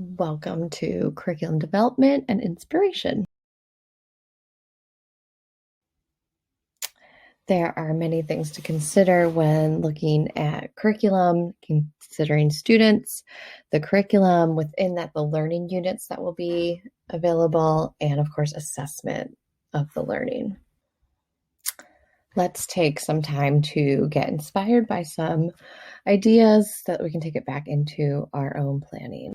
Welcome to Curriculum Development and Inspiration. There are many things to consider when looking at curriculum, considering students, the curriculum, within that the learning units that will be available, and of course assessment of the learning. Let's take some time to get inspired by some ideas so that we can take it back into our own planning.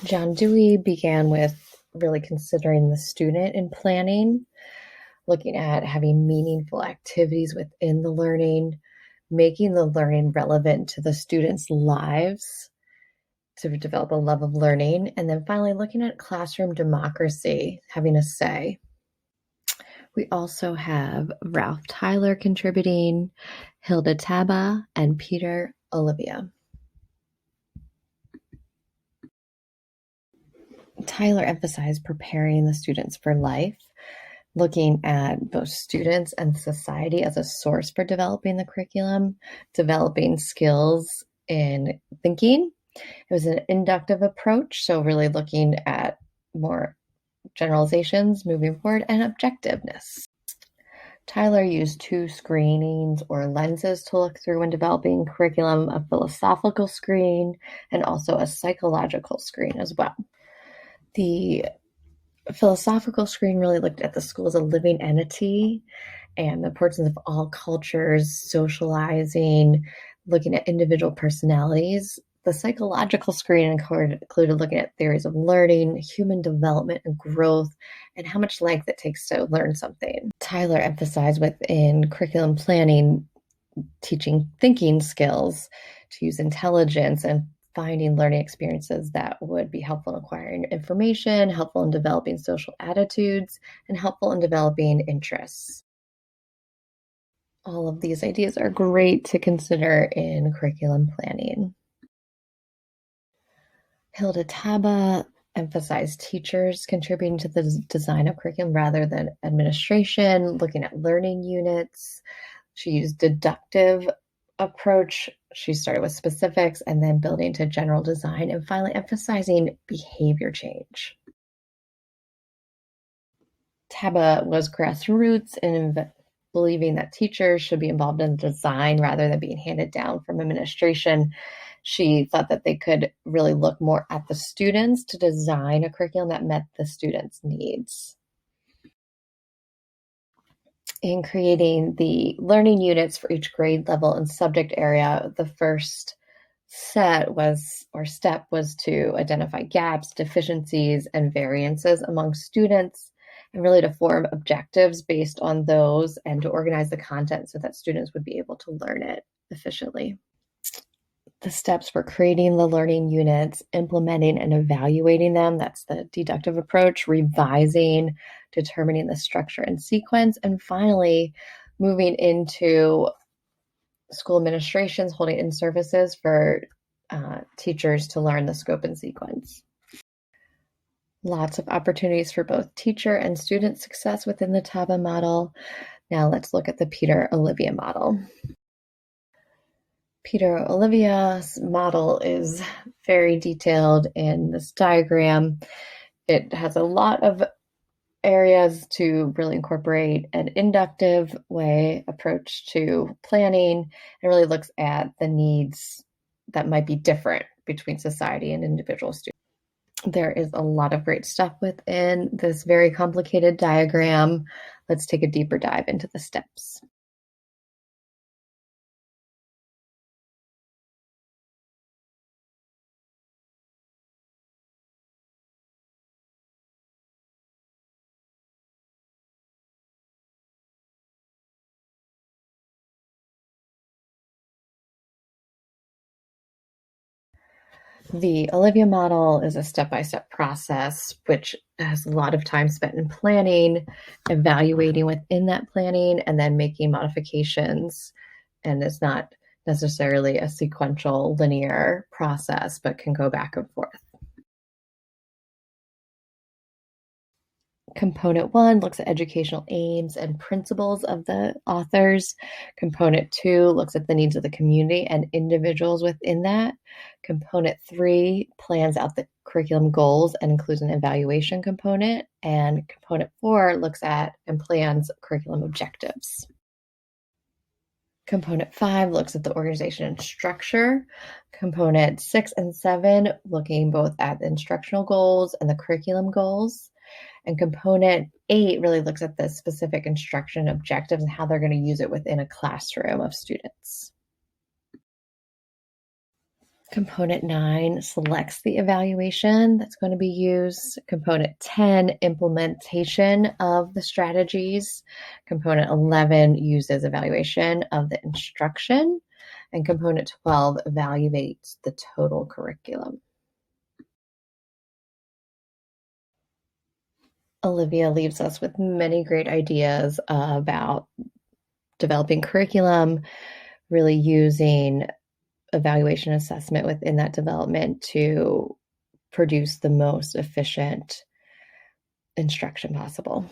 John Dewey began with really considering the student in planning, looking at having meaningful activities within the learning, making the learning relevant to the students' lives to develop a love of learning, and then finally looking at classroom democracy, having a say. We also have Ralph Tyler contributing, Hilda Taba, and Peter Olivia. Tyler emphasized preparing the students for life, looking at both students and society as a source for developing the curriculum, developing skills in thinking. It was an inductive approach, so really looking at more generalizations moving forward, and objectiveness. Tyler used two screenings or lenses to look through when developing curriculum, a philosophical screen and also a psychological screen as well. The philosophical screen really looked at the school as a living entity and the importance of all cultures, socializing, looking at individual personalities. The psychological screen included looking at theories of learning, human development and growth, and how much length it takes to learn something. Tyler emphasized within curriculum planning, teaching thinking skills, to use intelligence and finding learning experiences that would be helpful in acquiring information, helpful in developing social attitudes, and helpful in developing interests. All of these ideas are great to consider in curriculum planning. Hilda Taba emphasized teachers contributing to the design of curriculum rather than administration, looking at learning units. She used deductive approach. She started with specifics and then building to general design, and finally emphasizing behavior change. Taba was grassroots in believing that teachers should be involved in design rather than being handed down from administration. She thought that they could really look more at the students to design a curriculum that met the students' needs. In creating the learning units for each grade level and subject area, the first step was to identify gaps, deficiencies, and variances among students, and really to form objectives based on those and to organize the content so that students would be able to learn it efficiently. The steps for creating the learning units, implementing and evaluating them, that's the deductive approach, revising, determining the structure and sequence, and finally moving into school administrations holding in-services for teachers to learn the scope and sequence. Lots of opportunities for both teacher and student success within the Taba model. Now let's look at the Peter Olivia model. Peter Olivia's model is very detailed in this diagram. It has a lot of areas to really incorporate an inductive way approach to planning and really looks at the needs that might be different between society and individual students. There is a lot of great stuff within this very complicated diagram. Let's take a deeper dive into the steps. The Olivia model is a step-by-step process, which has a lot of time spent in planning, evaluating within that planning, and then making modifications. And it's not necessarily a sequential linear process, but can go back and forth. Component 1 looks at educational aims and principles of the authors. Component 2 looks at the needs of the community and individuals within that. Component 3 plans out the curriculum goals and includes an evaluation component. And component 4 looks at and plans curriculum objectives. Component 5 looks at the organization and structure. Component 6 and 7 looking both at the instructional goals and the curriculum goals. And component 8 really looks at the specific instruction objectives and how they're going to use it within a classroom of students. Component 9 selects the evaluation that's going to be used. Component 10, implementation of the strategies. Component 11 uses evaluation of the instruction. And component 12 evaluates the total curriculum. Olivia leaves us with many great ideas about developing curriculum, really using evaluation assessment within that development to produce the most efficient instruction possible.